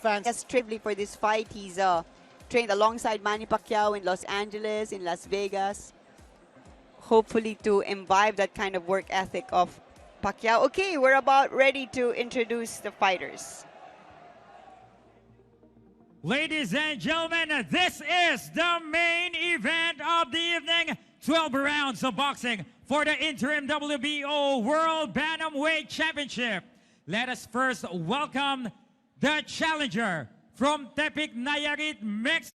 fans. Yes, triply for this fight. He's trained alongside Manny Pacquiao in Los Angeles, in Las Vegas. Hopefully to imbibe that kind of work ethic of Pacquiao. Okay, we're about ready to introduce the fighters. Ladies and gentlemen, this is the main event of the evening. 12 rounds of boxing for the interim WBO World Bantamweight Championship. Let us first welcome the challenger from Tepic, Nayarit, Mexico.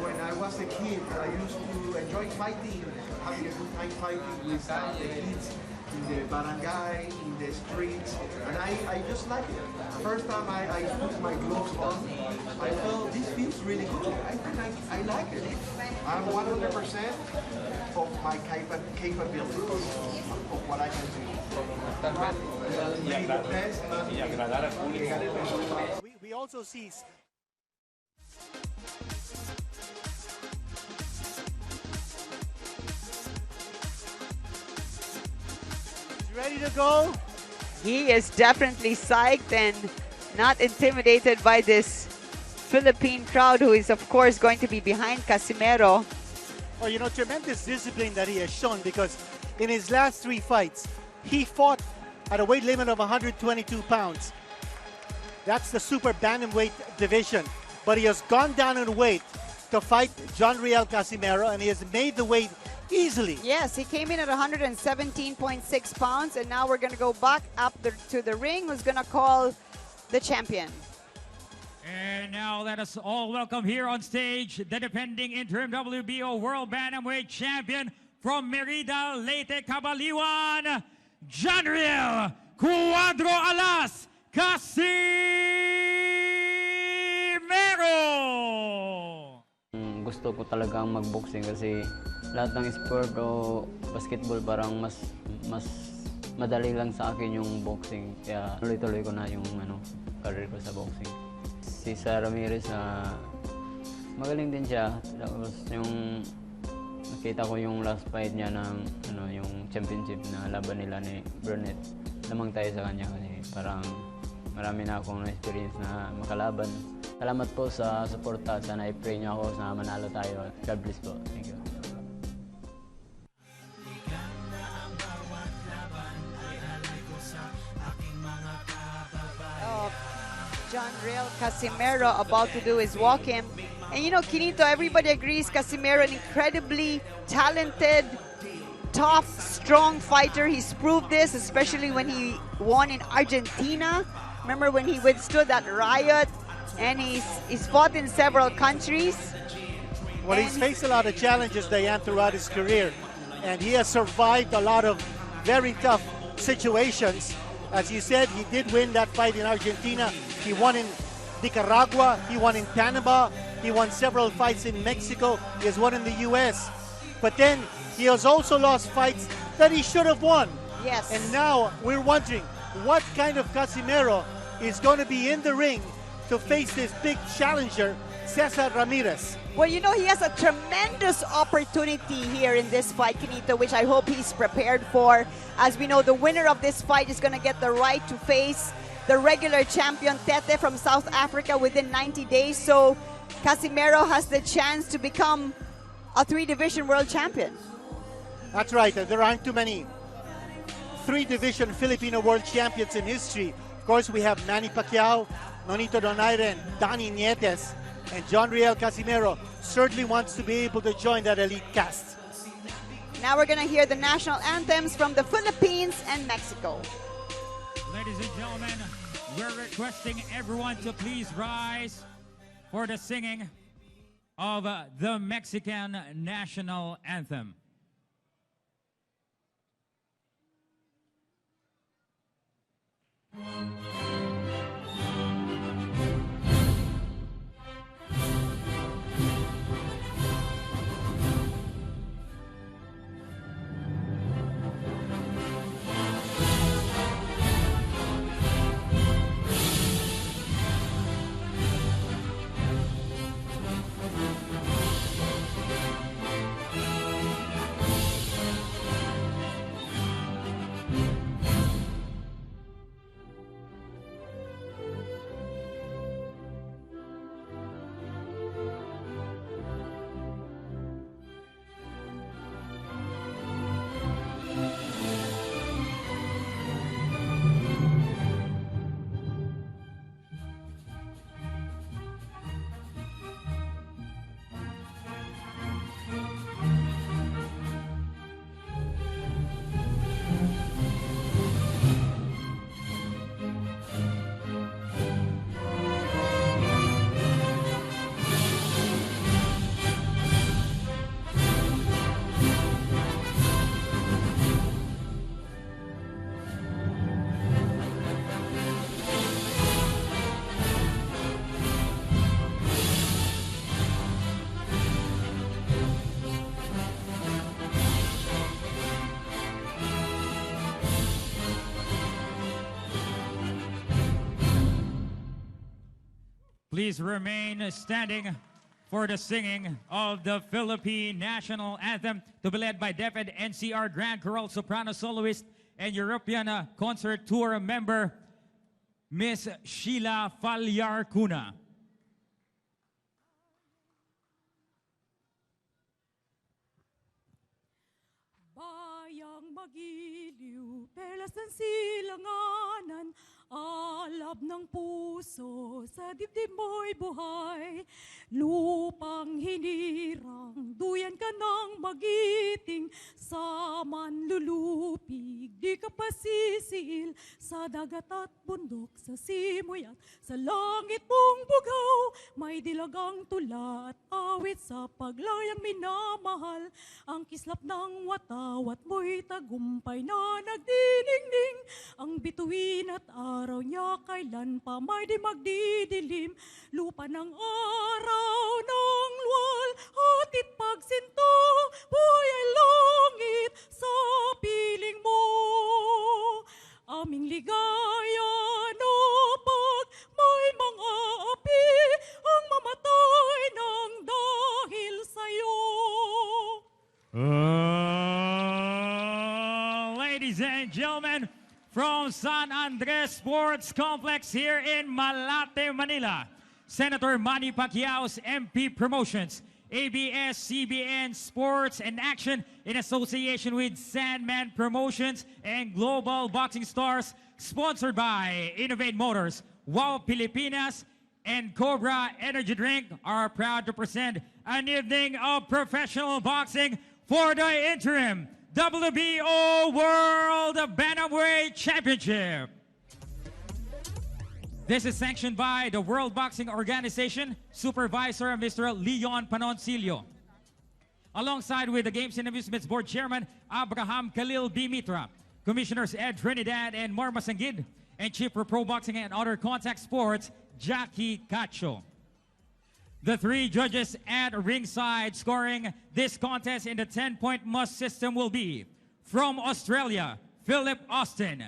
When I was a kid, I used to enjoy fighting, having a good time fighting with the kids in the barangay, in the streets, and I just like it. First time I put my gloves on, I felt this feels really good. I think I like it. I'm 100% of my capabilities, of what I can do. We also see ready to go. He is definitely psyched and not intimidated by this Philippine crowd, who is of course going to be behind Casimero. Well, you know, tremendous discipline that he has shown, because in his last 3 fights, he fought at a weight limit of 122 pounds. That's the super bantamweight division. But he has gone down in weight to fight Riel Casimero, and he has made the weight easily. Yes, he came in at 117.6 pounds, and now we're going to go back up to the ring. Who's going to call the champion? And now let us all welcome here on stage the defending interim WBO World Bantamweight Champion from Merida, Leyte, Cabaliwan, Riel Cuadro Alas Casimero! Gusto ko talagang mag-boxing kasi lahat ng sport o basketball parang mas madali lang sa akin yung boxing. Kaya tuloy-tuloy ko na yung career ko sa boxing. Cesar Ramirez, magaling din siya. Tapos yung nakita ko yung last fight niya ng yung championship na laban nila ni Burnett. Lamang tayo sa kanya kasi parang marami na akong experience na makalaban. Salamat po sa suporta. Sana i-pray niyo ako na manalo tayo. God bless po. Thank you. Riel Casimero about to do his walk-in. And you know, Quinito, everybody agrees Casimero, an incredibly talented, tough, strong fighter. He's proved this, especially when he won in Argentina. Remember when he withstood that riot? And he's fought in several countries. Well, he's faced a lot of challenges, Diane, throughout his career. And he has survived a lot of very tough situations. As you said, he did win that fight in Argentina. He won in Nicaragua. He won in Panama. He won several fights in Mexico. He has won in the U.S. But then he has also lost fights that he should have won. Yes. And now we're wondering what kind of Casimero is going to be in the ring to face this big challenger, Cesar Ramirez. Well, you know, he has a tremendous opportunity here in this fight, Quinito, which I hope he's prepared for. As we know, the winner of this fight is going to get the right to face the regular champion, Tete, from South Africa within 90 days. So Casimero has the chance to become a 3-division world champion. That's right. There aren't too many 3-division Filipino world champions in history. Of course, we have Manny Pacquiao, Nonito Donaire, and Donnie Nietes. And Riel Casimero certainly wants to be able to join that elite cast. Now we're going to hear the national anthems from the Philippines and Mexico. Ladies and gentlemen, we're requesting everyone to please rise for the singing of the Mexican national anthem. Please remain standing for the singing of the Philippine National Anthem to be led by DepEd NCR Grand Choral Soprano Soloist and European Concert Tour member, Miss Sheila Falyarcuna. Bayang magiliw, perlas ng silanganan, alab ng puso, sa dibdib mo'y buhay. Lupang hinirang, duyan ka ng magiting, sa manlulupig, di ka pasisiil, sa dagat at bundok, sa simoy at sa langit mong bugaw, may dilagang tula at awit sa paglayang minamahal, ang kislap ng watawat mo'y tagumpay na nagdiningning, ang bituin at araw niya kailan pa may di magdidilim, lupa ng araw ng luwal, hatid pagsinto, buhay ay langit sa piling mo. Aming ligaya na pag may mga api, ang mamatay ng dahil sa'yo. Ladies and gentlemen, from San Andres Sports Complex here in Malate, Manila, Senator Manny Pacquiao's MP Promotions, ABS-CBN Sports and Action in association with Sandman Promotions and Global Boxing Stars, sponsored by Innovate Motors, Wow Pilipinas, and Cobra Energy Drink are proud to present an evening of professional boxing for the interim WBO World Bantamweight Championship. This is sanctioned by the World Boxing Organization, Supervisor Mr. Leon Panoncillo. Alongside with the Games and Amusements Board Chairman, Abraham Khalil B. Mitra, Commissioners Ed Trinidad and Marma Sangid, and Chief for Pro Boxing and Other Contact Sports, Jackie Cacho. The three judges at ringside scoring this contest in the 10-point must system will be from Australia, Philip Austin,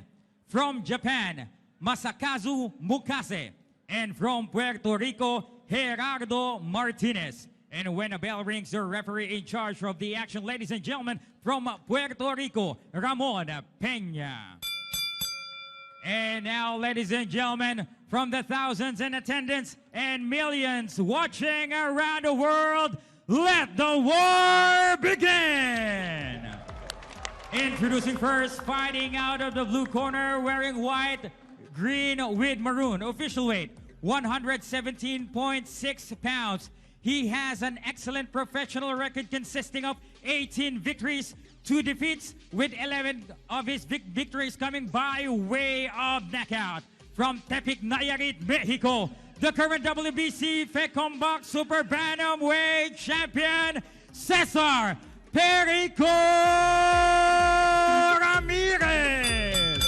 from Japan, Masakazu Mukase, and from Puerto Rico, Gerardo Martinez. And when a bell rings, the referee in charge of the action, ladies and gentlemen, from Puerto Rico, Ramon Peña. And now, ladies and gentlemen, from the thousands in attendance and millions watching around the world, let the war begin! Introducing first, fighting out of the blue corner, wearing white, green with maroon, official weight, 117.6 pounds. He has an excellent professional record consisting of 18 victories, 2 defeats, with 11 of his victories coming by way of knockout. From Tepic, Nayarit, Mexico, the current WBC FECOMBOX Super Bantamweight Champion, Cesar Perico Ramirez.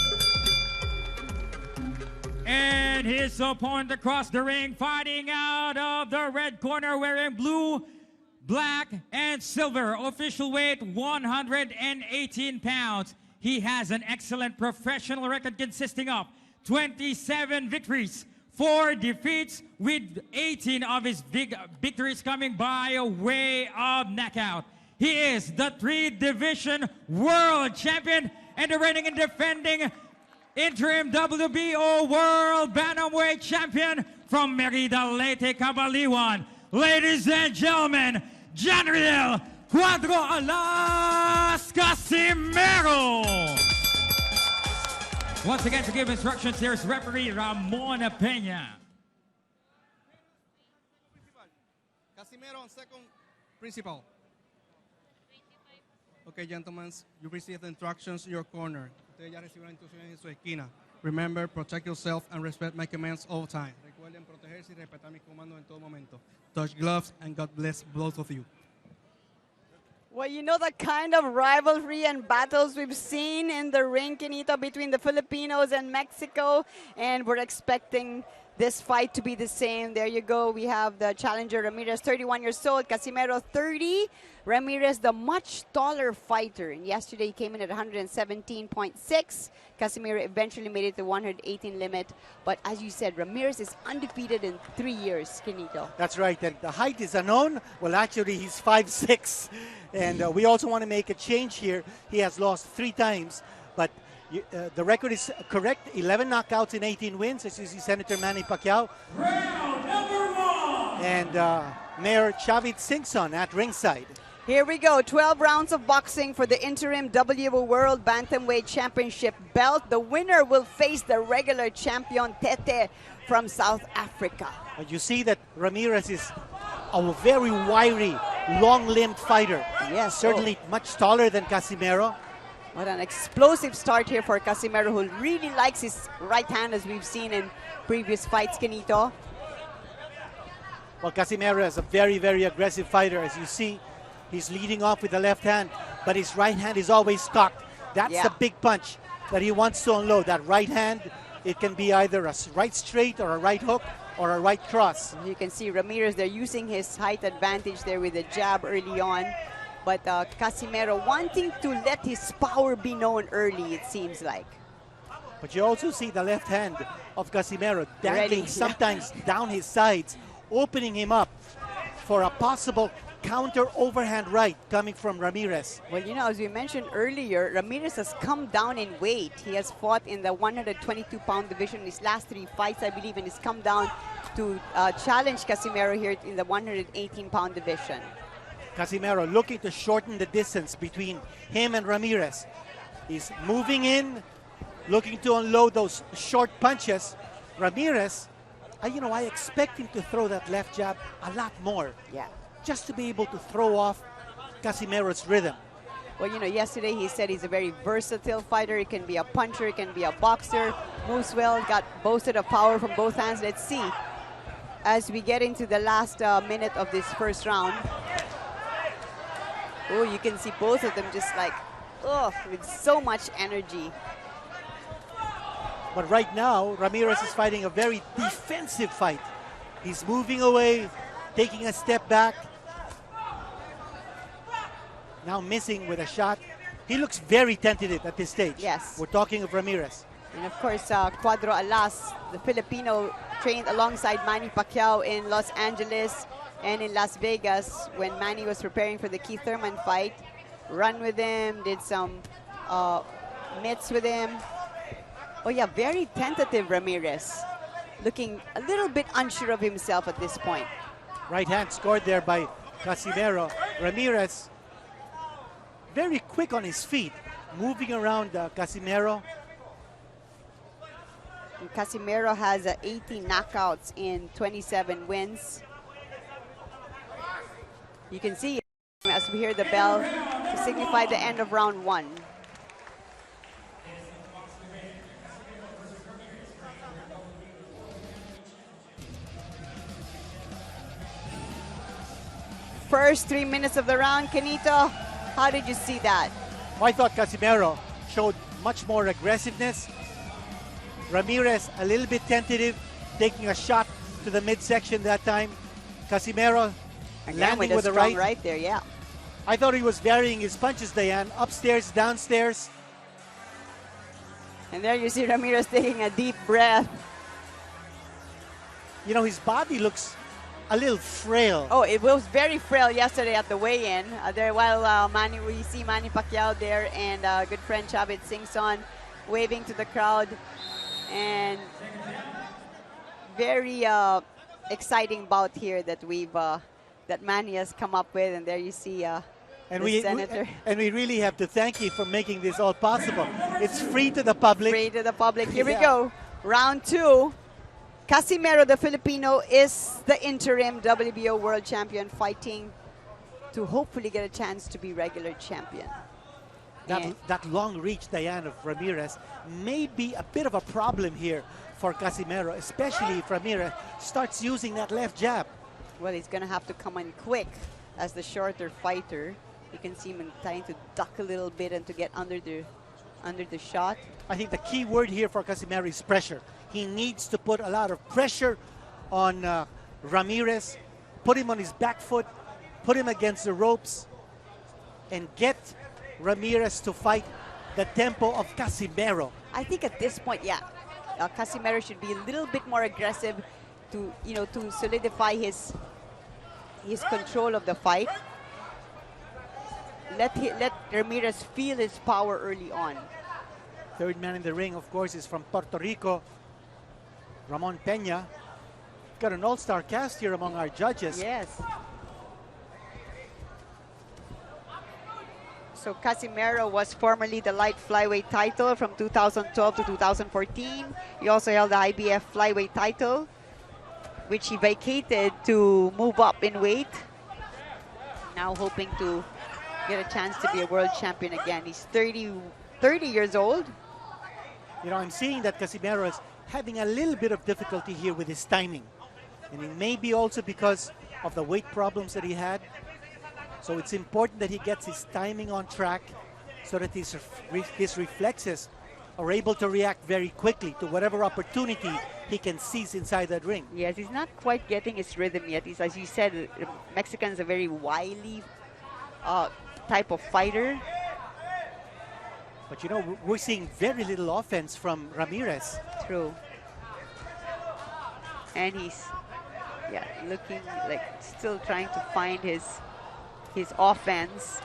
And his opponent across the ring, fighting out of the red corner, wearing blue, black, and silver. Official weight, 118 pounds. He has an excellent professional record consisting of 27 victories, 4 defeats, with 18 of his victories coming by way of knockout. He is the 3-division world champion and the reigning and defending interim WBO World Bantamweight Champion from Merida, Leyte, Cabaliwan. Ladies and gentlemen, John Riel, Cuadro Alas Casimero. Once again, to give instructions, here's referee Ramon Peña. Casimero on second principal. Okay, gentlemen, you received instructions in your corner. Ustedes ya recibieron instrucciones en su esquina. Remember, protect yourself and respect my commands all the time. Recuerden protegerse y respetar mis comandos en todo momento. Touch gloves and God bless both of you. Well, you know the kind of rivalry and battles we've seen in the ring, Quinito, between the Filipinos and Mexico, and we're expecting this fight to be the same. There you go. We have the challenger Ramirez, 31 years old. Casimero, 30. Ramirez, the much taller fighter. And yesterday he came in at 117.6. Casimero eventually made it to 118 limit. But as you said, Ramirez is undefeated in 3 years, Kenito. That's right. And the height is unknown. Well, actually, he's 5'6". And we also want to make a change here. He has lost 3 times. But the record is correct. 11 knockouts in 18 wins. As you see, Senator Manny Pacquiao. Round number 1. And Mayor Chavit Singson at ringside. Here we go, 12 rounds of boxing for the interim WBO World Bantamweight Championship belt. The winner will face the regular champion Tete from South Africa. You see that Ramirez is a very wiry, long-limbed fighter. Yes. Certainly much taller than Casimero. What an explosive start here for Casimero, who really likes his right hand, as we've seen in previous fights, Kenito. Well, Casimero is a very, very aggressive fighter. As you see, he's leading off with the left hand, but his right hand is always cocked. That's the big punch that he wants to unload. That right hand, it can be either a right straight or a right hook or a right cross. You can see Ramirez, they're using his height advantage there with the jab early on. But Casimero wanting to let his power be known early, it seems like. But you also see the left hand of Casimero dangling sometimes down his sides, opening him up for a possible counter overhand right coming from Ramirez. Well, you know, as we mentioned earlier, Ramirez has come down in weight. He has fought in the 122-pound division in his last 3 fights, I believe, and he's come down to challenge Casimero here in the 118-pound division. Casimero looking to shorten the distance between him and Ramirez. He's moving in, looking to unload those short punches. Ramirez, I expect him to throw that left jab a lot more. Yeah. Just to be able to throw off Casimero's rhythm. Well, you know, yesterday he said he's a very versatile fighter. He can be a puncher, he can be a boxer. Moves well, got boasted of power from both hands. Let's see as we get into the last minute of this first round. Oh, you can see both of them just like, with so much energy. But right now, Ramirez is fighting a very defensive fight. He's moving away, taking a step back. Now missing with a shot. He looks very tentative at this stage. Yes. We're talking of Ramirez. And of course, Cuadro Alas, the Filipino, trained alongside Manny Pacquiao in Los Angeles and in Las Vegas when Manny was preparing for the Keith Thurman fight. Run with him, did some mitts with him. Oh yeah, very tentative Ramirez. Looking a little bit unsure of himself at this point. Right hand scored there by Casimero. Ramirez, very quick on his feet, moving around Casimero. And Casimero has 18 knockouts in 27 wins. You can see as we hear the bell to signify the end of round 1. First 3 minutes of the round, Kenito, how did you see that? I thought Casimero showed much more aggressiveness. Ramirez a little bit tentative, taking a shot to the midsection that time. Casimero landing with a right there, yeah. I thought he was varying his punches, Diane, upstairs, downstairs. And there you see Ramirez taking a deep breath. You know, his body looks a little frail. Oh, it was very frail yesterday at the weigh-in. While we see Manny Pacquiao there and good friend Chavit Singson waving to the crowd. And very exciting bout here that that Manny has come up with. And there you see Senator. And we really have to thank you for making this all possible. It's free to the public. Free to the public. Here we go. Round 2. Casimero, the Filipino, is the interim WBO World Champion, fighting to hopefully get a chance to be regular champion. That long reach, Diane, of Ramirez may be a bit of a problem here for Casimero, especially if Ramirez starts using that left jab. Well, he's going to have to come in quick as the shorter fighter. You can see him trying to duck a little bit and to get under the shot. I think the key word here for Casimero is pressure. He needs to put a lot of pressure on Ramirez, put him on his back foot, put him against the ropes, and get Ramirez to fight the tempo of Casimero. I think at this point, yeah, Casimero should be a little bit more aggressive to, to solidify his control of the fight. Let Ramirez feel his power early on. Third man in the ring, of course, is from Puerto Rico, Ramon Peña. Got an all-star cast here among our judges. Yes. So Casimero was formerly the light flyweight title from 2012 to 2014. He also held the IBF flyweight title, which he vacated to move up in weight. Now hoping to get a chance to be a world champion again. He's 30 years old. You know, I'm seeing that Casimero is having a little bit of difficulty here with his timing. And it may be also because of the weight problems that he had. So it's important that he gets his timing on track so that his reflexes are able to react very quickly to whatever opportunity he can seize inside that ring. Yes, he's not quite getting his rhythm yet. He's, as you said, Mexican's a very wily type of fighter. But you know, we're seeing very little offense from Ramirez. True. And he's, yeah, looking like still trying to find his offense.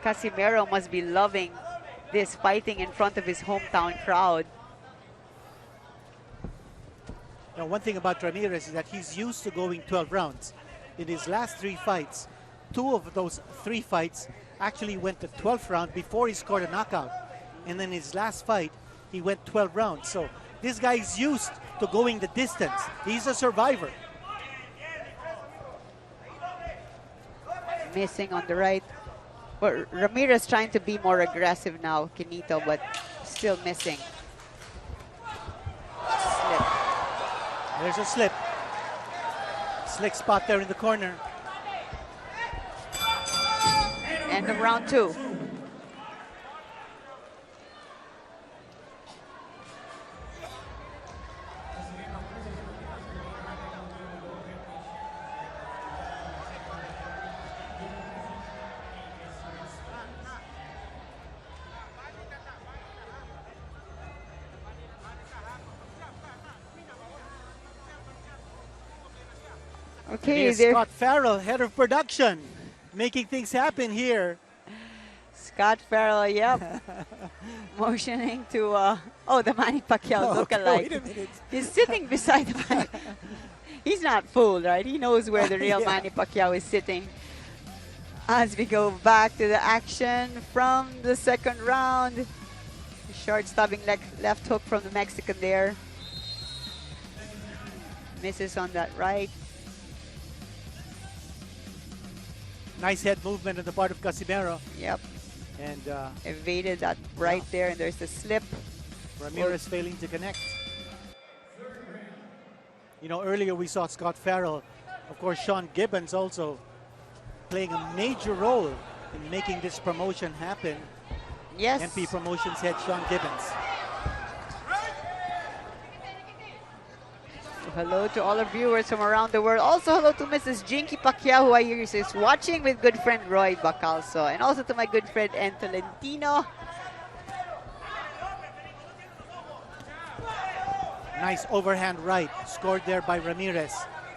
Casimero must be loving this fighting in front of his hometown crowd. Now, one thing about Ramirez is that he's used to going 12 rounds. In his last 3 fights, 2 of those 3 fights actually went to 12th round before he scored a knockout. And then his last fight, he went 12 rounds. So this guy is used to going the distance. He's a survivor. Missing on the right. Well, Ramirez trying to be more aggressive now, Quinito, but still missing. Slip. There's a slip. Slick spot there in the corner. End of round 2. Okay, here's there. Scott Farrell, head of production, making things happen here. Scott Farrell, yep. Motioning to, the Manny Pacquiao lookalike. Wait a minute. He's sitting beside the Manny. He's not fooled, right? He knows where the real Yeah. Manny Pacquiao is sitting. As we go back to the action from the second round. Short stabbing left hook from the Mexican there. Misses on that right. Nice head movement on the part of Casimero. Yep. And Evaded that right there, and there's the slip. Ramirez failing to connect. You know, earlier we saw Scott Farrell. Of course, Sean Gibbons also playing a major role in making this promotion happen. Yes. MP Promotions head Sean Gibbons. Hello to all our viewers from around the world. Also hello to Mrs. Jinky Pacquiao, who I hear is watching with good friend Roy Bacalso. And also to my good friend Tolentino. Nice overhand right scored there by Ramirez.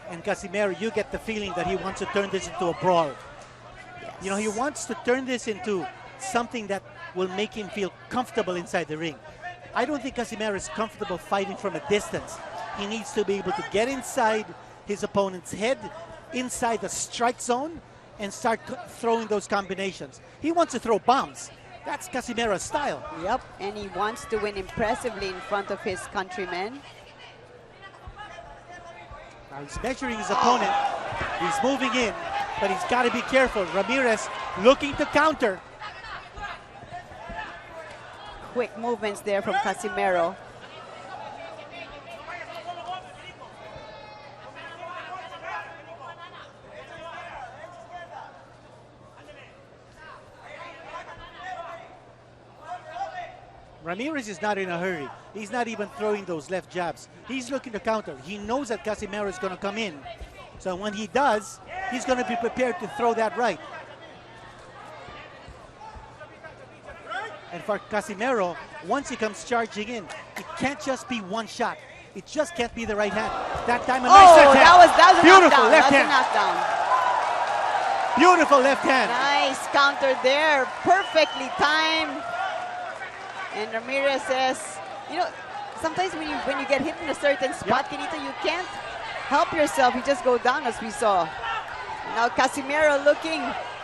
And Casimero, you get the feeling that he wants to turn this into a brawl. Yes. You know, he wants to turn this into something that will make him feel comfortable inside the ring. I don't think Casimero is comfortable fighting from a distance. He needs to be able to get inside his opponent's head, inside the strike zone, and start throwing those combinations. He wants to throw bombs. That's Casimero's style. Yep, and he wants to win impressively in front of his countrymen. Now he's measuring his opponent. He's moving in, but he's got to be careful. Ramirez looking to counter. Quick movements there from Casimero. Ramirez is not in a hurry. He's not even throwing those left jabs. He's looking to counter. He knows that Casimero is going to come in. So when he does, he's going to be prepared to throw that right. And for Casimero, once he comes charging in, it can't just be one shot. It just can't be the right hand. That time a nice left hand. That was a Beautiful knockdown. left That's hand. a knockdown. Beautiful left hand. Nice counter there. Perfectly timed. And Ramirez says, you know, sometimes when you get hit in a certain spot, Kinito, you can't help yourself. You just go down, as we saw. Now Casimero looking.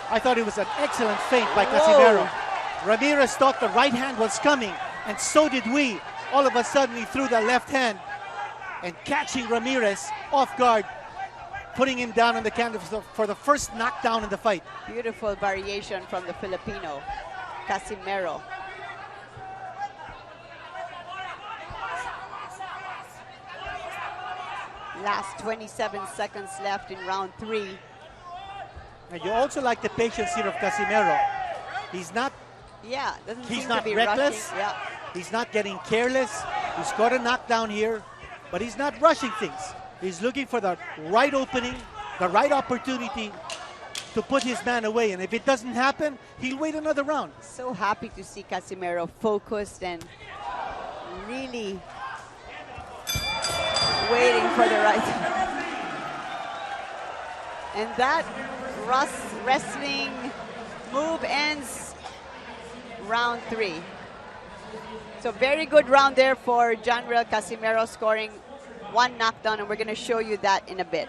I thought it was an excellent feint by Whoa. Casimero. Ramirez thought the right hand was coming, and so did we. All of a sudden, he threw the left hand, and catching Ramirez off guard, putting him down on the canvas for the first knockdown in the fight. Beautiful variation from the Filipino, Casimero. Last 27 seconds left in round 3. And you also like the patience here of Casimero. He's not Doesn't He's seem not to be reckless. rushing. Yeah. He's not getting careless. He's got a knockdown here, but he's not rushing things. He's looking for the right opening, the right opportunity to put his man away. And if it doesn't happen, he'll wait another round. So happy to see Casimero focused and really waiting for the right. And that wrestling move ends round 3. So very good round there for Riel Casimero, scoring 1 knockdown, and we're going to show you that in a bit.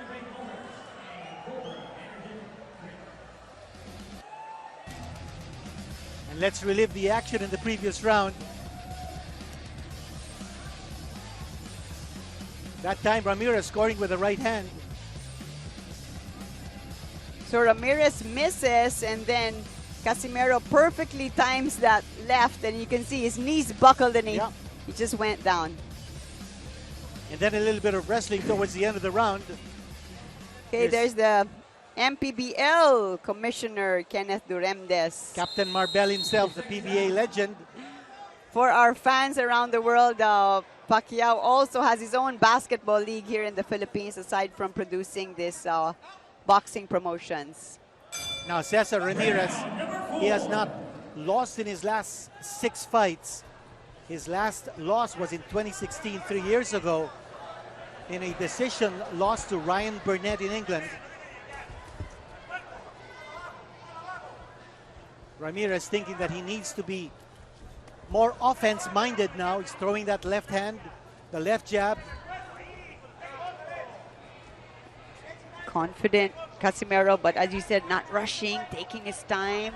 And let's relive the action in the previous round. That time Ramirez scoring with the right hand. So Ramirez misses, and then Casimero perfectly times that left, and you can see his knees buckled, and he just went down. And then a little bit of wrestling towards the end of the round. Okay, there's the MPBL Commissioner Kenneth Duremdes. Captain Marbel himself, the PBA legend. For our fans around the world, Pacquiao also has his own basketball league here in the Philippines, aside from producing this boxing promotions. Now Cesar Ramirez, he has not lost in his last 6 fights. His last loss was in 2016, 3 years ago, in a decision loss to Ryan Burnett in England. Ramirez thinking that he needs to be more offense-minded now. He's throwing that left hand, the left jab. Confident Casimero, but as you said, not rushing, taking his time.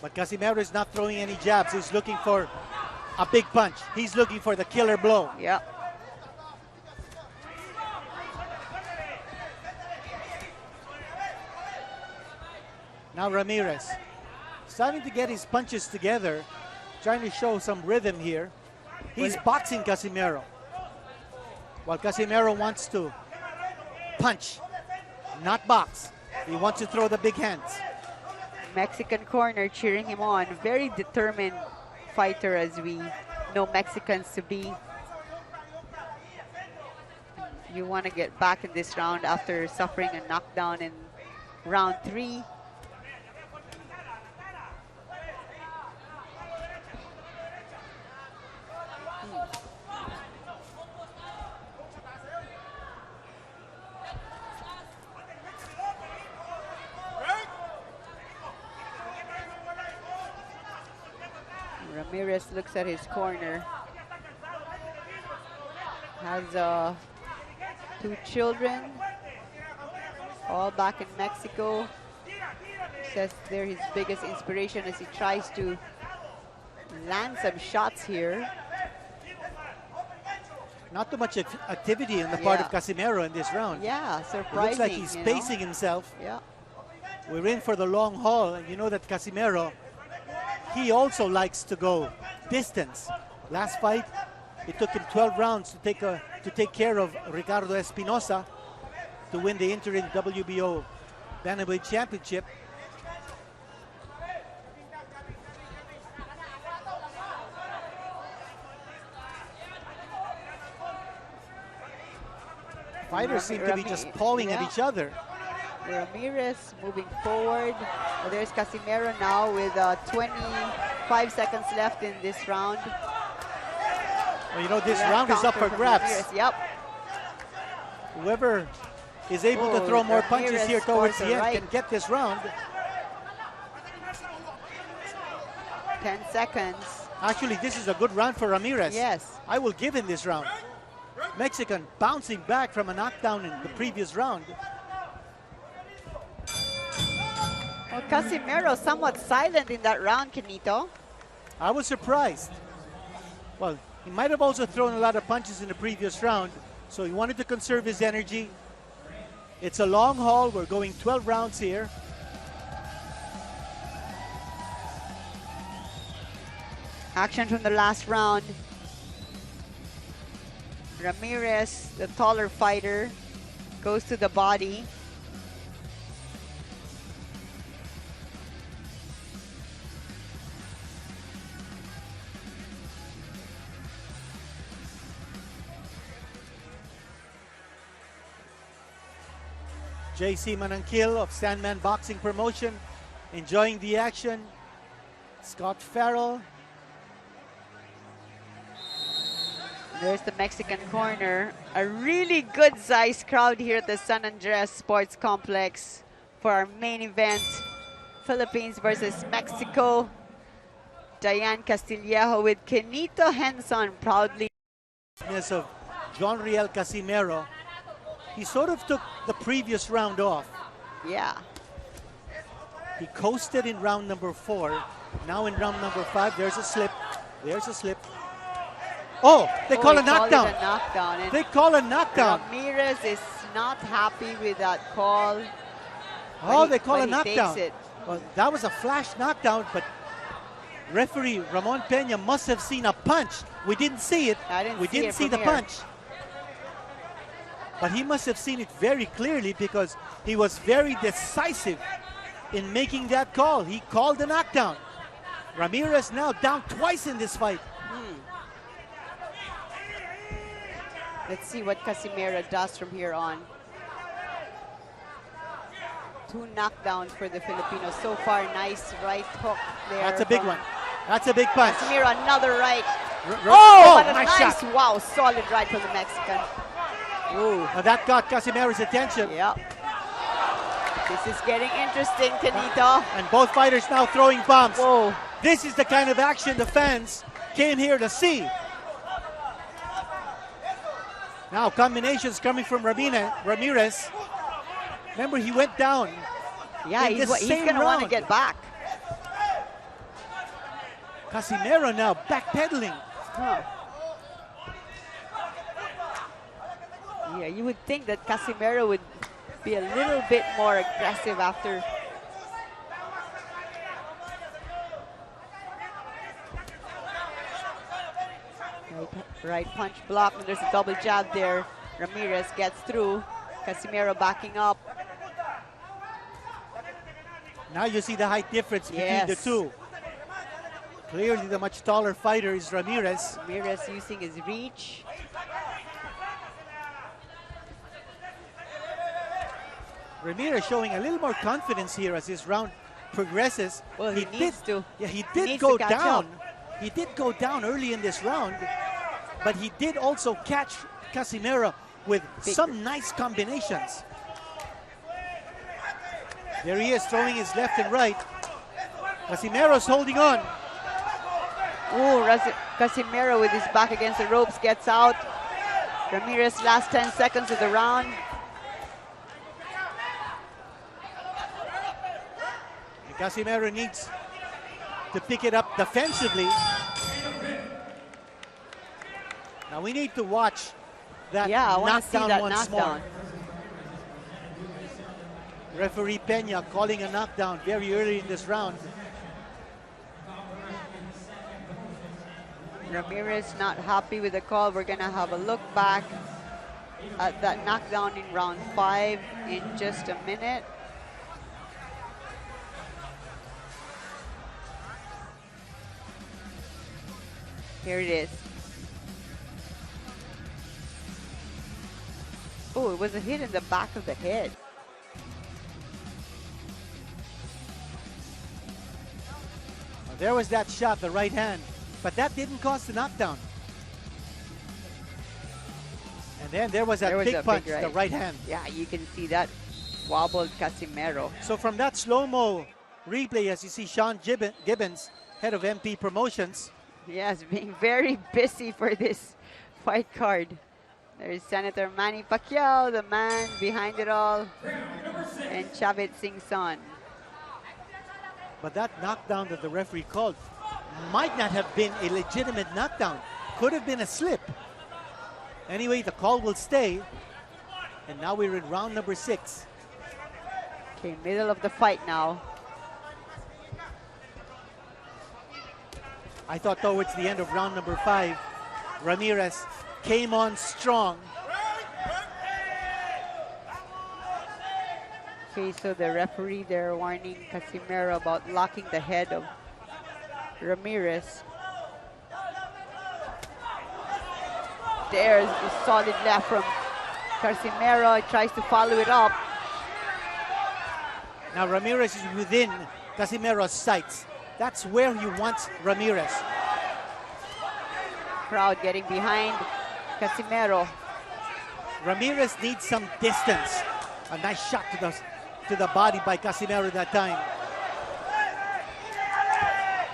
But Casimero is not throwing any jabs. He's looking for a big punch. He's looking for the killer blow. Yeah. Now Ramirez starting to get his punches together, trying to show some rhythm here. He's boxing Casimero, while Casimero wants to punch, not box. He wants to throw the big hands. Mexican corner cheering him on. Very determined fighter, as we know Mexicans to be. You want to get back in this round after suffering a knockdown in round 3. Ramirez looks at his corner. Has 2 children, all back in Mexico. Says they're his biggest inspiration as he tries to land some shots here. Not too much activity on the part of Casimero in this round. Yeah, It surprising. looks like he's pacing himself. Yeah. We're in for the long haul, and you know that Casimero, he also likes to go distance. Last fight, it took him 12 rounds to take care of Ricardo Espinosa to win the interim WBO Bantamweight Championship. Fighters seem to be just pawing at each other. Ramirez moving forward. There's Casimero now with 25 seconds left in this round. Well, you know, this round is up for grabs. Ramirez, yep. Whoever is able to throw more punches here towards the end can get this round. 10 seconds. Actually, this is a good round for Ramirez. Yes. I will give him this round. Mexican bouncing back from a knockdown in the previous round. Well, Casimero somewhat silent in that round, Kenito. I was surprised. Well, he might have also thrown a lot of punches in the previous round, so he wanted to conserve his energy. It's a long haul. We're going 12 rounds here. Action from the last round. Ramirez, the taller fighter, goes to the body. JC Manangkil of Sandman Boxing Promotion enjoying the action. Scott Farrell. There's the Mexican corner. A really good sized crowd here at the San Andres Sports Complex for our main event. Philippines versus Mexico. Diane Castillejo with Kenito Henson proudly. Of John Riel Casimero. He sort of took the previous round off. Yeah. He coasted in round number 4. Now in round number 5, there's a slip. There's a slip. Oh, they call a knockdown. They call a knockdown. Ramirez is not happy with that call. Oh, they call a knockdown. Well, that was a flash knockdown, but referee Ramon Peña must have seen a punch. We didn't see it. We didn't see the punch. But he must have seen it very clearly because he was very decisive in making that call. He called the knockdown. Ramirez now down twice in this fight. Let's see what Casimero does from here on. 2 knockdowns for the Filipinos so far. Nice right hook there. That's a big one. That's a big punch. Casimero, another right. Oh, what a nice shot. Wow, solid right from the Mexican. Ooh. Now that got Casimero's attention. Yep. This is getting interesting, Kenito. And both fighters now throwing bombs. Whoa. This is the kind of action the fans came here to see. Now combinations coming from Ramirez. Remember, he went down. Yeah, he's going to want to get back. Casimero now backpedaling. Huh. Yeah, you would think that Casimero would be a little bit more aggressive after. Right punch block, and there's a double jab there. Ramirez gets through. Casimero backing up. Now you see the height difference between the two. Clearly the much taller fighter is Ramirez. Ramirez using his reach. Ramirez showing a little more confidence here as this round progresses. Well, he needs to. Yeah, he did go down. He did go down early in this round, but he did also catch Casimero with some nice combinations. There he is throwing his left and right. Casimero's holding on. Ooh, Casimero with his back against the ropes gets out. Ramirez last 10 seconds of the round. Casimero needs to pick it up defensively. Now we need to watch that knockdown once more. Referee Peña calling a knockdown very early in this round. Ramirez not happy with the call. We're gonna have a look back at that knockdown in round 5 in just a minute. Here it is. Oh, it was a hit in the back of the head. Well, there was that shot, the right hand, but that didn't cause the knockdown. And then there was that big punch, the right hand. Yeah, you can see that wobbled Casimero. So from that slow-mo replay, as you see Sean Gibbons, head of MP Promotions. Yes, being very busy for this fight card. There's Senator Manny Pacquiao, the man behind it all, and Chavit Singh Son. But that knockdown that the referee called might not have been a legitimate knockdown. Could have been a slip. Anyway, the call will stay. And now we're in round number 6. Okay, middle of the fight now. I thought towards the end of round number 5, Ramirez came on strong. Okay, so the referee there warning Casimero about locking the head of Ramirez. There's the solid left from Casimero. He tries to follow it up. Now Ramirez is within Casimero's sights. That's where he wants Ramirez. Crowd getting behind Casimero. Ramirez needs some distance. A nice shot to the body by Casimero that time.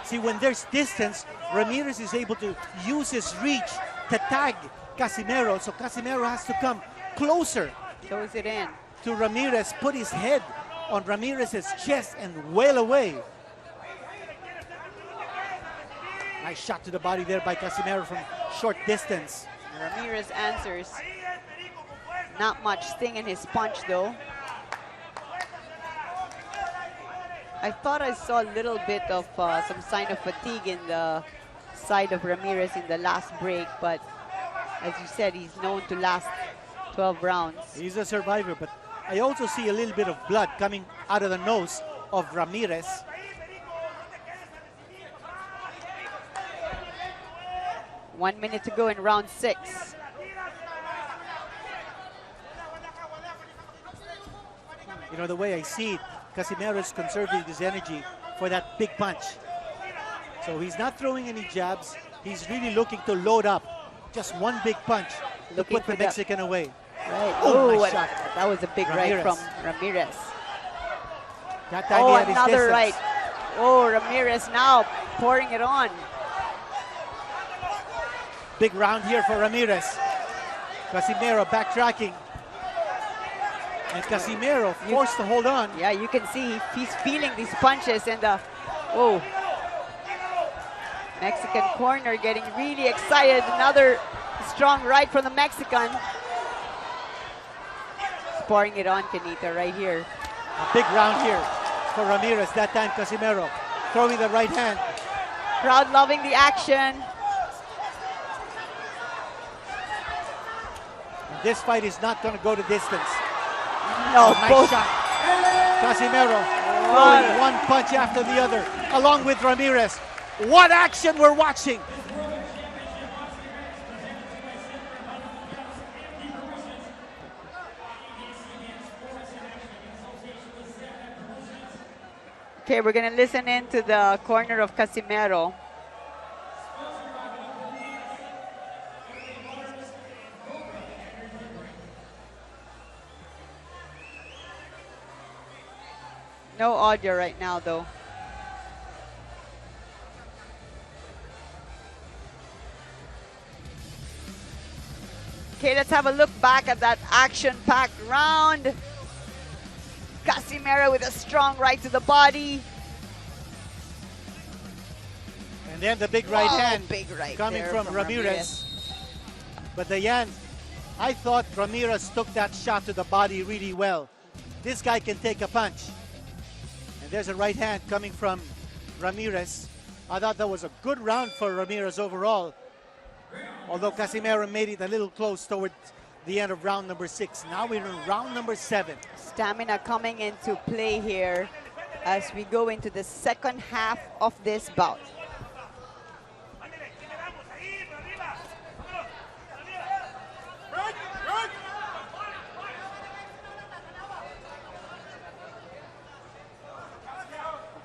See, when there's distance, Ramirez is able to use his reach to tag Casimero. So Casimero has to come closer. Throws it in. To Ramirez, put his head on Ramirez's chest and wail away. Nice shot to the body there by Casimero from short distance. Ramirez answers. Not much sting in his punch though. I thought I saw a little bit of some sign of fatigue in the side of Ramirez in the last break, but as you said, he's known to last 12 rounds. He's a survivor, but I also see a little bit of blood coming out of the nose of Ramirez. One minute to go in round 6. You know, the way I see it, Casimero is conserving his energy for that big punch. So he's not throwing any jabs. He's really looking to load up. Just one big punch to put the Mexican away. Right. Oh, nice shot. That was a big right from Ramirez. That time he had his another distance. right. Oh, Ramirez now pouring it on. Big round here for Ramirez. Casimero backtracking. And Casimero forced to hold on. Yeah, you can see he's feeling these punches and Mexican corner getting really excited. Another strong right from the Mexican. He's pouring it on, Kenita, right here. A big round here for Ramirez. That time Casimero throwing the right hand. Crowd loving the action. And this fight is not going to go to distance. No, nice shot. Casimero throwing one punch after the other, along with Ramirez. What action we're watching! Okay, we're gonna listen in to the corner of Casimero. No audio right now, though. Okay, let's have a look back at that action-packed round. Casimero with a strong right to the body. And then the big right hand big right coming from Ramirez. But the end, I thought Ramirez took that shot to the body really well. This guy can take a punch. And there's a right hand coming from Ramirez. I thought that was a good round for Ramirez overall. Although Casimero made it a little close towards the end of round number 6. Now we're in round number 7. Stamina coming into play here as we go into the second half of this bout.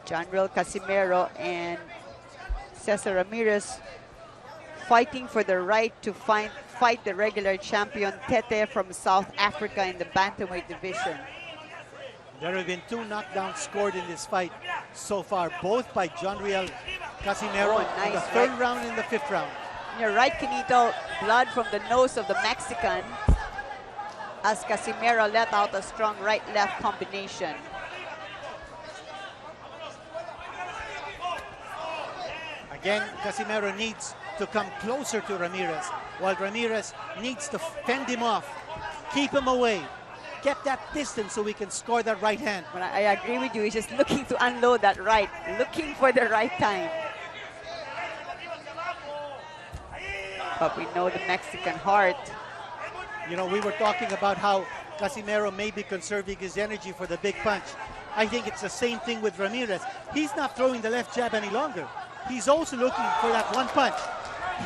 John Riel Casimero and Cesar Ramirez fighting for the right to fight the regular champion Tete from South Africa in the bantamweight division. There have been 2 knockdowns scored in this fight so far, both by John Riel Casimero in the 3rd round and the 5th round. You're right, Quinito. Blood from the nose of the Mexican as Casimero let out a strong right-left combination. Again, Casimero needs to come closer to Ramirez, while Ramirez needs to fend him off, keep him away, get that distance so we can score that right hand. But I agree with you. He's just looking to unload that right, looking for the right time. But we know the Mexican heart. You know, we were talking about how Casimero may be conserving his energy for the big punch. I think it's the same thing with Ramirez. He's not throwing the left jab any longer. He's also looking for that one punch.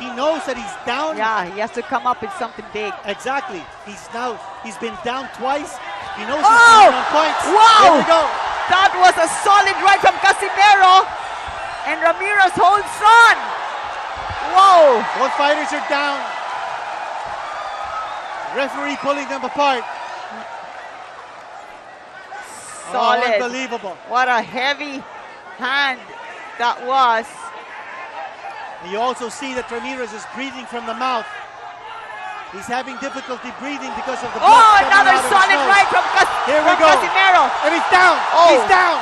He knows that he's down. Yeah, he has to come up with something big. Exactly. He's been down twice. He knows he's down on points. Wow! Here we go. That was a solid right from Casimero. And Ramirez holds on. Whoa! Both fighters are down. Referee pulling them apart. Solid. Oh, unbelievable. What a heavy hand that was. You also see that Ramirez is breathing from the mouth. He's having difficulty breathing because of the blood. Oh, another solid right from Casimero. And he's down. Oh. He's down.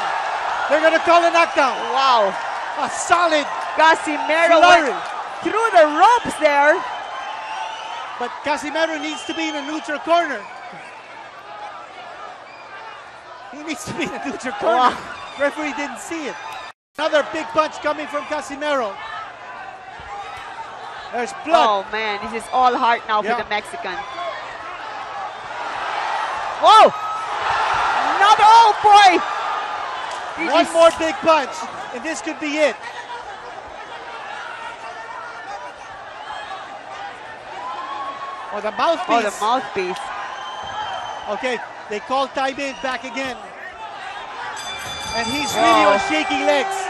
They're going to call a knockdown. Wow. A solid Casimero flurry. went through the ropes there. But Casimero needs to be in a neutral corner. He needs to be in a neutral corner. Wow. Referee didn't see it. Another big punch coming from Casimero. There's blood. Oh man, this is all heart now Yeah. for the Mexican. Whoa! Another, oh boy! One more big punch, and this could be it. Oh, the mouthpiece. Oh, the mouthpiece. Okay, they call time in back again. And he's really on shaky legs.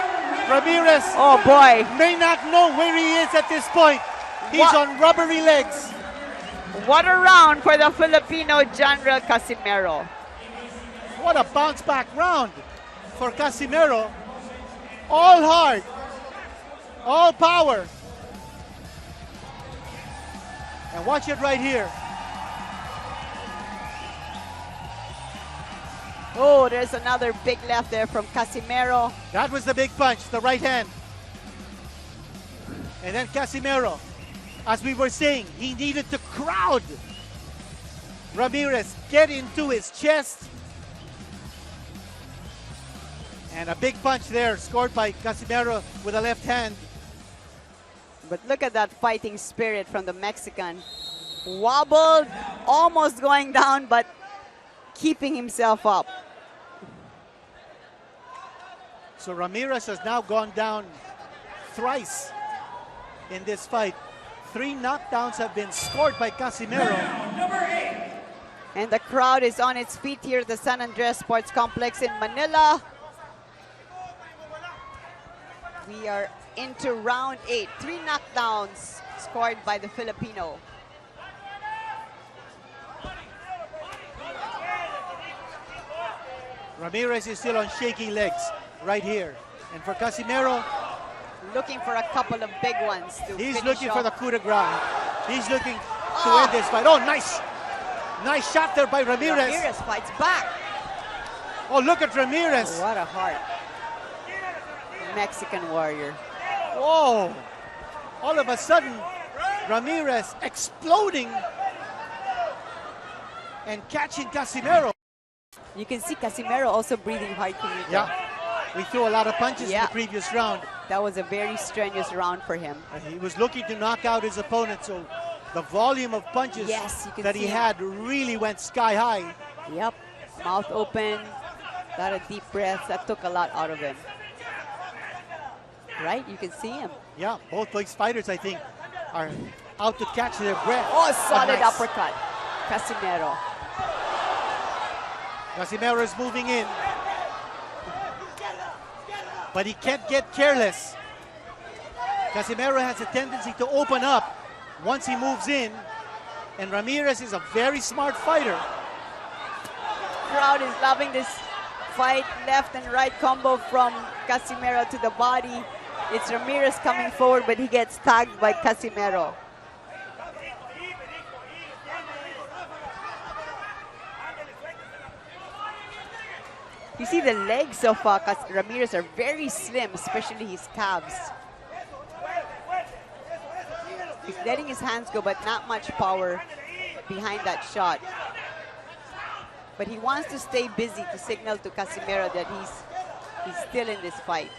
Ramirez Oh boy. may not know where he is at this point. He's on rubbery legs. What a round for the Filipino John Riel Casimero. What a bounce back round for Casimero. All hard, all power. And watch it right here. Oh, there's another big left there from Casimero. That was the big punch, the right hand. And then Casimero, as we were saying, he needed to crowd Ramirez, get into his chest. And a big punch there, scored by Casimero with a left hand. But look at that fighting spirit from the Mexican. Wobbled, almost going down, but keeping himself up. So Ramirez has now gone down thrice in this fight. 3 knockdowns have been scored by Casimero. And the crowd is on its feet here at the San Andres Sports Complex in Manila. We are into round 8. 3 knockdowns scored by the Filipino. Ramirez is still on shaky legs right here. And for Casimero, Looking for a couple of big ones to he's finish looking off. for the coup de grace. He's looking to end this fight. Oh, nice. Nice shot there by Ramirez. Ramirez fights back. Oh, look at Ramirez. What a heart. Mexican warrior. Whoa. All of a sudden, Ramirez exploding and catching Casimero. You can see Casimero also breathing hard. Yeah. We threw a lot of punches in the previous round. That was a very strenuous round for him. And he was looking to knock out his opponent, so the volume of punches that he had really went sky high. Yep, mouth open, got a deep breath. That took a lot out of him. Right, you can see him. Yeah, both these fighters, I think, are out to catch their breath. Oh, solid nice. uppercut, Casimero. Casimero is moving in. but he can't get careless. Casimero has a tendency to open up once he moves in, and Ramirez is a very smart fighter. Crowd is loving this fight. Left and right combo from Casimero to the body. It's Ramirez coming forward, but he gets tagged by Casimero. You see the legs of Ramirez are very slim, especially his calves. He's letting his hands go, but not much power behind that shot. But he wants to stay busy to signal to Casimero that he's still in this fight.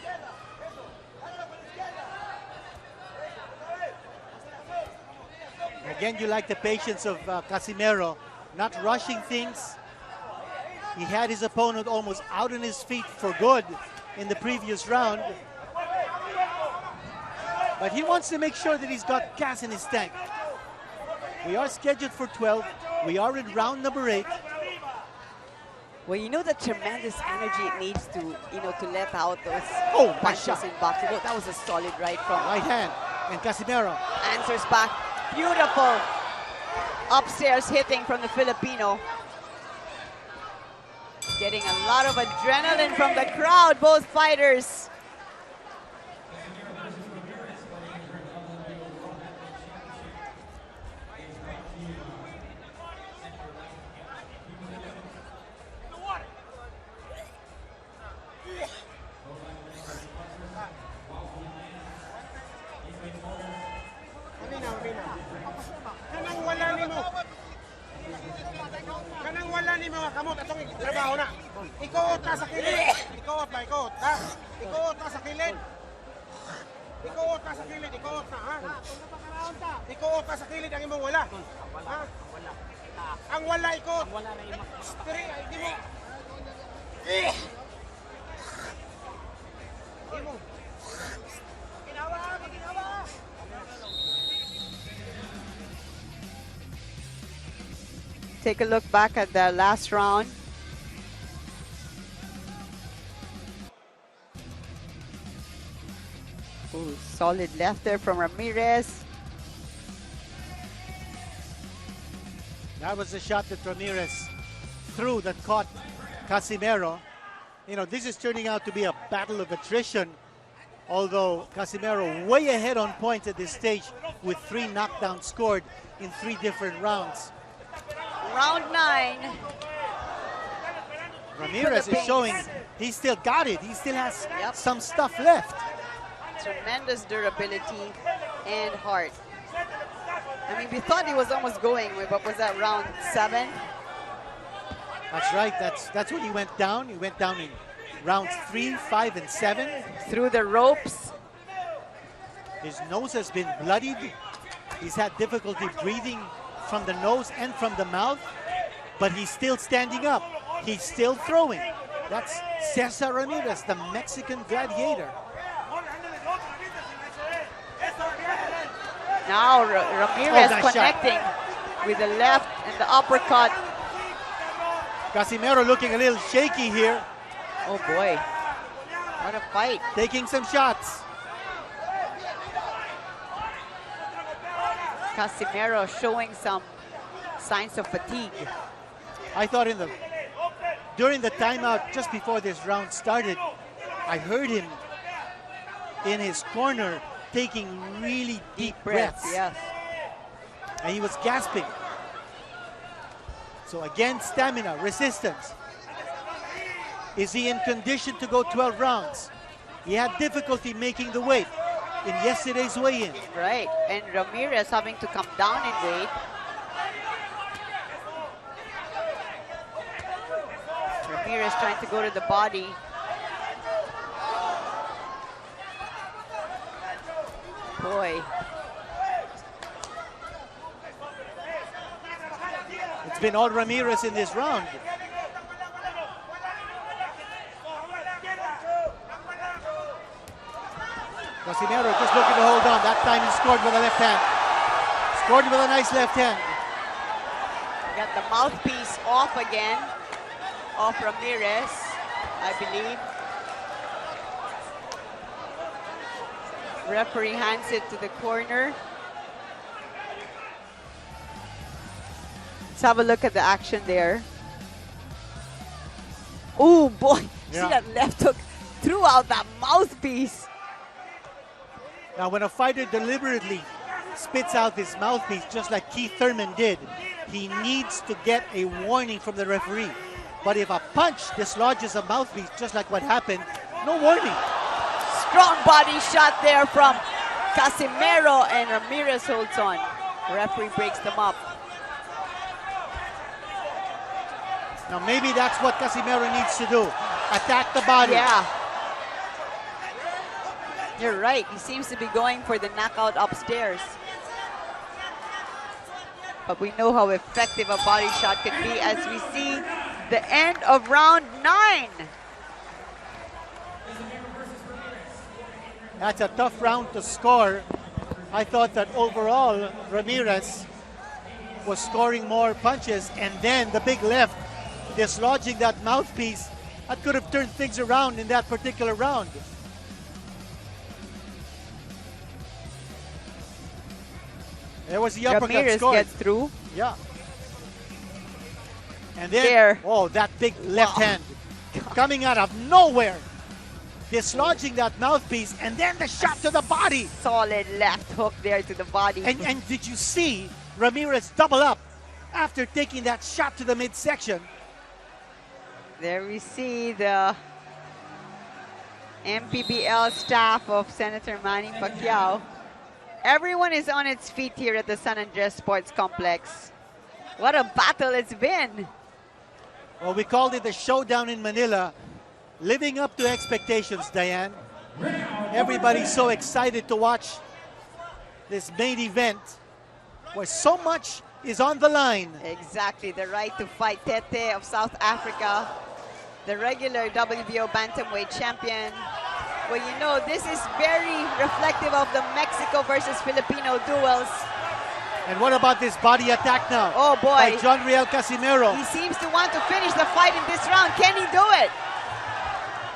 Again, you like the patience of Casimero, not rushing things. He had his opponent almost out on his feet for good in the previous round. But he wants to make sure that he's got gas in his tank. We are scheduled for 12. We are in round number 8. Well, you know the tremendous energy it needs to, to let out those punches punches in boxing. Well, that was a solid right from right hand. And Casimero answers back. Beautiful upstairs hitting from the Filipino. Getting a lot of adrenaline from the crowd, both fighters. Ikuot ka sa kilid. Ikuot na, ikuot. Ha? Ikuot ka sa kilid. Ikuot ka sa kilid. Ikuot na, ha? Ikuot ka sa kilid ang imong wala. Ha? Ang wala, ikuot. Diri, hindi mo. Imo. Ginawa, ginawa. Take a look back at the last round. Ooh, solid left there from Ramirez. That was the shot that Ramirez threw that caught Casimero. This is turning out to be a battle of attrition, although Casimero way ahead on points at this stage with 3 knockdowns scored in 3 different rounds. Round 9. Ramirez is showing he still got it. He still has some stuff left. Tremendous durability and heart. I mean, we thought he was almost going, but was that round 7? That's right. That's when he went down. He went down in rounds 3, 5, and 7. Through the ropes. His nose has been bloodied. He's had difficulty breathing from the nose and from the mouth, but he's still standing up. He's still throwing. That's Cesar Ramirez, the Mexican gladiator. Now Ramirez connecting with the left and the uppercut. Casimero looking a little shaky here. Oh boy, what a fight. Taking some shots. Casimero showing some signs of fatigue. I thought during the timeout just before this round started, I heard him in his corner taking really deep breaths. Yes. And he was gasping. So again, stamina, resistance. Is he in condition to go 12 rounds? He had difficulty making the weight in yesterday's weigh-in. Right, and Ramirez having to come down in weight. Ramirez trying to go to the body. Boy. It's been all Ramirez in this round. Casimero just looking to hold on. That time he scored with a left hand. Scored with a nice left hand. Got the mouthpiece off again, off Ramirez, I believe. Referee hands it to the corner. Let's have a look at the action there. Oh boy, Yeah. see that left hook threw out that mouthpiece. Now, when a fighter deliberately spits out his mouthpiece, just like Keith Thurman did, he needs to get a warning from the referee. But if a punch dislodges a mouthpiece, just like what happened, no warning. Strong body shot there from Casimero, and Ramirez holds on. Referee breaks them up. Now, maybe that's what Casimero needs to do. Attack the body. Yeah. You're right. He seems to be going for the knockout upstairs. But we know how effective a body shot can be as we see the end of round 9. That's a tough round to score. I thought that overall, Ramirez was scoring more punches, and then the big left dislodging that mouthpiece, that could have turned things around in that particular round. There was the uppercut Ramirez scored. gets through. Yeah. And then, There. oh, that big left hand coming out of nowhere, dislodging that mouthpiece, and then the shot to the body. Solid left hook there to the body. And did you see Ramirez double up after taking that shot to the midsection? There we see the MPBL staff of Senator Manny Pacquiao. Everyone is on its feet here at the San Andres Sports Complex. What a battle it's been. Well, we called it the showdown in Manila, living up to expectations, Diane. Everybody's so excited to watch this main event where so much is on the line. Exactly, the right to fight Tete of South Africa, the regular WBO bantamweight champion. Well, you know, this is very reflective of the Mexico versus Filipino duels. And what about this body attack now? Oh boy. By John Riel Casimero. He seems to want to finish the fight in this round. Can he do it?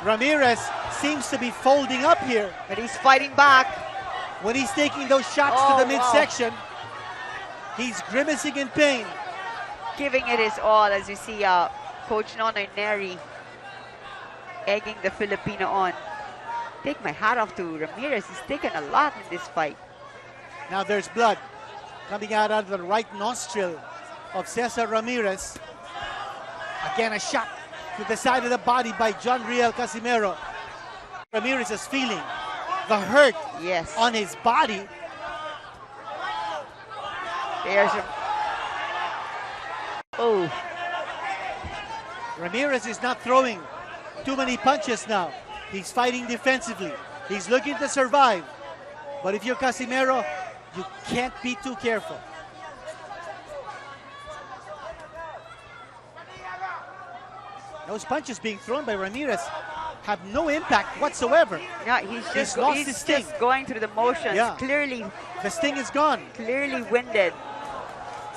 Ramirez seems to be folding up here. But he's fighting back. When he's taking those shots Oh, to the wow. midsection, he's grimacing in pain. Giving it his all as you see Coach Nonoy Neri egging the Filipino on. Take my hat off to Ramirez. He's taken a lot in this fight. Now there's blood coming out of the right nostril of Cesar Ramirez. Again, a shot to the side of the body by John Riel Casimero. Ramirez is feeling the hurt Yes. on his body. There's a... Oh. Ramirez is not throwing too many punches now. He's fighting defensively. He's looking to survive. But if you're Casimero, you can't be too careful. Those punches being thrown by Ramirez have no impact whatsoever. Yeah, he's just, lost he's his sting. just going through the motions. Yeah. Clearly The sting is gone. winded.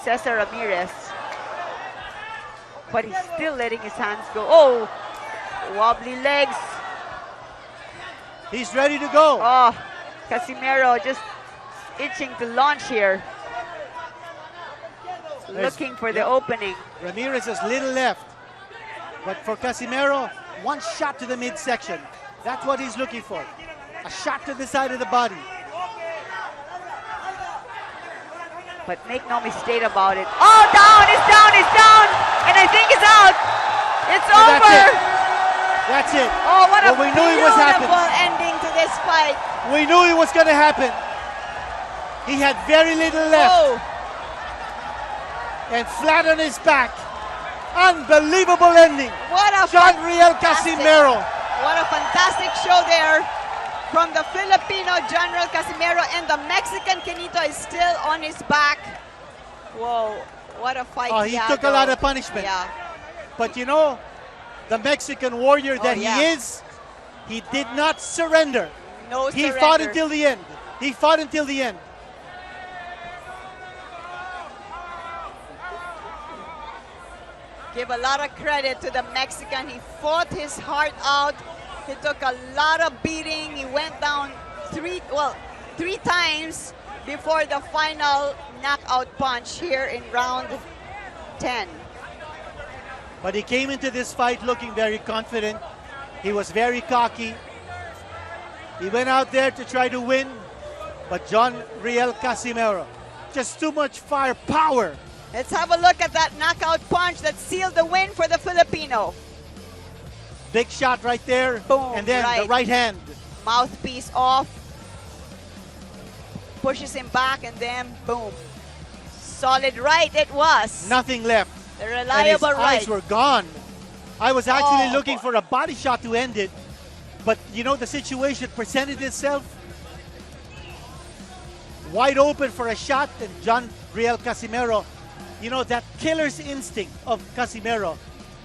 Cesar Ramirez. But he's still letting his hands go. Oh! Wobbly legs. He's ready to go. Oh, Casimero just itching to launch here. Looking for the opening. Ramirez has little left. But for Casimero, one shot to the midsection. That's what he's looking for. A shot to the side of the body. But make no mistake about it. Oh, down, it's down, it's down. And I think it's out. It's And over. That's it. Oh, what a Well, we knew it was beautiful happening. ending to this fight. We knew it was going to happen. He had very little left. Oh, And flat on his back. Unbelievable ending. what a John Riel fantastic- Casimero. What a fantastic show there from the Filipino John Riel Casimero, and the Mexican Kenito is still on his back. Whoa, what a fight. Oh, he had, took a lot though. of punishment. Yeah. But you know, the Mexican warrior that yeah. he is, he did not surrender. No He surrender. fought until the end. He fought until the end. Give a lot of credit to the Mexican. He fought his heart out. He took a lot of beating. He went down 3 times before the final knockout punch here in round 10. But he came into this fight looking very confident. He was very cocky. He went out there to try to win, but Riel Casimero, just too much firepower. Let's have a look at that knockout punch that sealed the win for the Filipino. Big shot right there. Boom, and then right. the right hand. Mouthpiece off. Pushes him back and then boom. Solid right it was. Nothing left. The reliable and his right. eyes were gone. I was actually looking boy. for a body shot to end it, but you know, the situation presented itself wide open for a shot, and Riel Casimero, you know, that killer's instinct of Casimero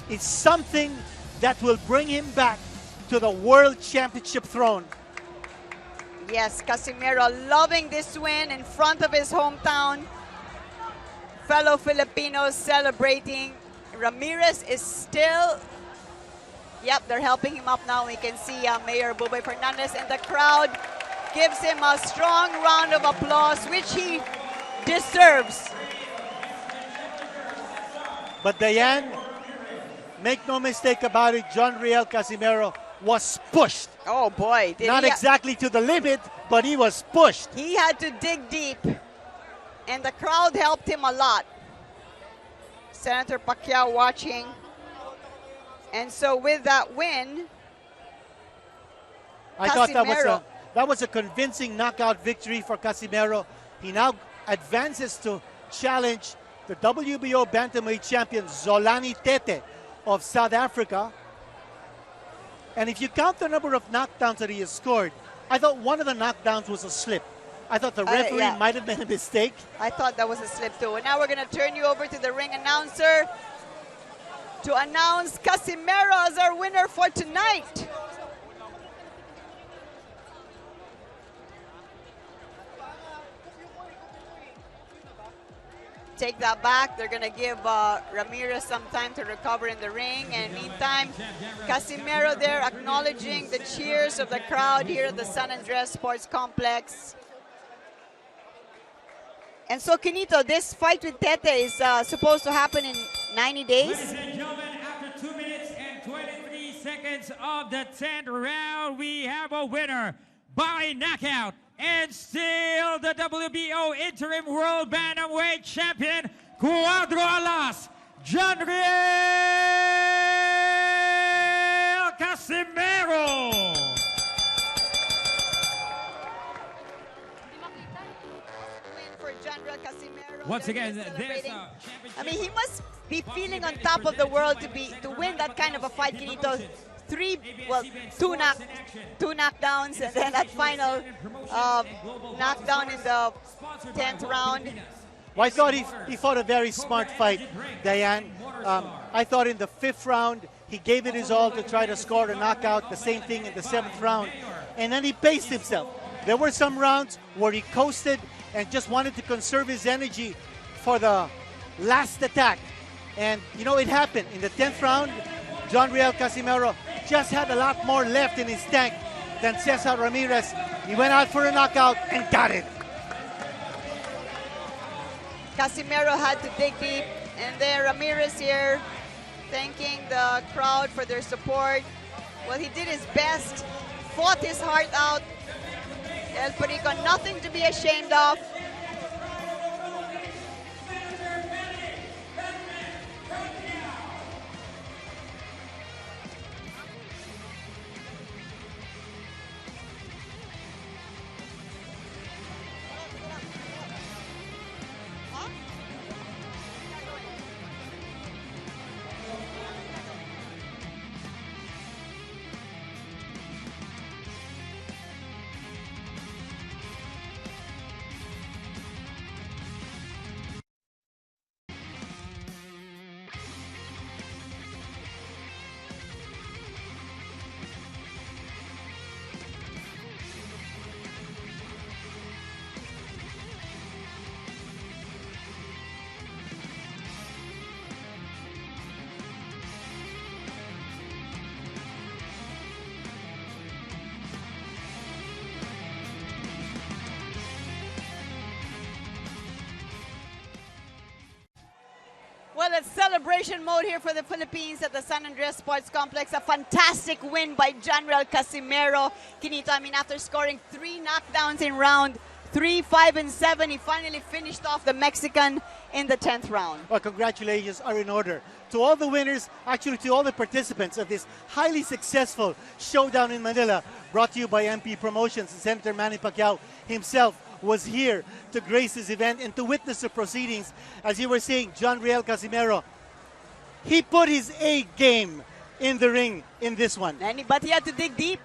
is something that will bring him back to the World Championship throne. Yes, Casimero loving this win in front of his hometown. Fellow Filipinos celebrating. Ramirez is still, yep, they're helping him up now. We can see Mayor Buboy Fernandez in the crowd gives him a strong round of applause, which he deserves. But Diane, make no mistake about it, Riel Casimero was pushed. Oh boy. Not exactly to the limit, but he was pushed. He had to dig deep, and the crowd helped him a lot. Senator Pacquiao watching. And so with that win, I thought that was a convincing knockout victory for Casimero. He now advances to challenge the WBO bantamweight champion Zolani Tete of South Africa. And if you count the number of knockdowns that he has scored, I thought one of the knockdowns was a slip. I thought the referee might have made a mistake. I thought that was a slip too. And now we're going to turn you over to the ring announcer to announce Casimero as our winner for tonight. Take that back. They're going to give Ramirez some time to recover in the ring. And meantime, Casimero there acknowledging the cheers of the crowd here at the San Andres Sports Complex. And so, Quinito, this fight with Tete is supposed to happen in 90 days? Ladies and gentlemen, after 2 minutes and 23 seconds of the 10th round, we have a winner by knockout and still the WBO Interim World Bantamweight Champion, Cuadro Alas, Riel Casimero. Once again, there's I mean, he must be feeling on top of the world to win that kind of a fight, Quinito. Two knockdowns, and then that final knockdown in the 10th round. Well, I thought he fought a very smart fight, Diane. I thought in the 5th round, he gave it his all to try to score a knockout. The same thing in the 7th round. And then he paced himself. There were some rounds where he coasted and just wanted to conserve his energy for the last attack. And, you know, it happened. In the 10th round, Riel Casimero just had a lot more left in his tank than Cesar Ramirez. He went out for a knockout and got it. Casimero had to dig deep, and then Ramirez here thanking the crowd for their support. Well, he did his best, fought his heart out. El Perico, nothing to be ashamed of. Well, it's celebration mode here for the Philippines at the San Andres Sports Complex. A fantastic win by John Riel Casimero. Kinito, I mean, after scoring 3 knockdowns in round 3, 5, and 7, he finally finished off the Mexican in the 10th round. Well, congratulations are in order to all the winners, actually to all the participants of this highly successful showdown in Manila, brought to you by MP Promotions. Senator Manny Pacquiao himself was here to grace this event and to witness the proceedings. As you were saying, John Riel Casimero, he put his A game in the ring in this one. But he had to dig deep.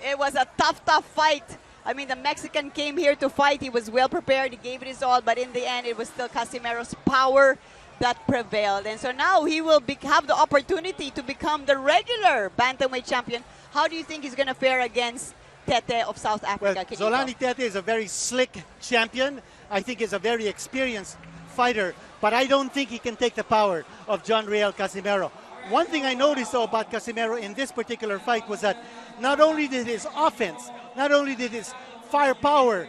It was a tough, tough fight. I mean, the Mexican came here to fight. He was well prepared. He gave it his all. But in the end, it was still Casimero's power that prevailed. And so now he will have the opportunity to become the regular bantamweight champion. How do you think he's going to fare against Tete of South Africa? Well, Zolani Tete is a very slick champion. I think he's a very experienced fighter. But I don't think he can take the power of John Riel Casimero. One thing I noticed, though, about Casimero in this particular fight was that not only did his offense, not only did his firepower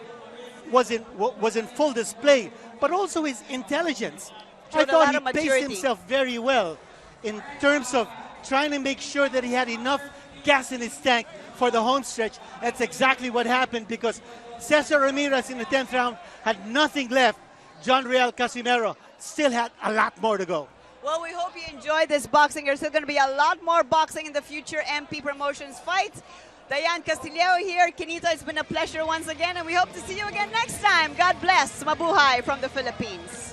was in full display, but also his intelligence. I thought he paced himself very well in terms of trying to make sure that he had enough gas in his tank for the home stretch. That's exactly what happened, because Cesar Ramirez in the 10th round had nothing left. John Riel Casimero still had a lot more to go. Well, we hope you enjoyed this boxing. There's still going to be a lot more boxing in the future MP Promotions fights. Diane Castillero here. Kinito, it's been a pleasure once again, and we hope to see you again next time. God bless. Mabuhay from the Philippines.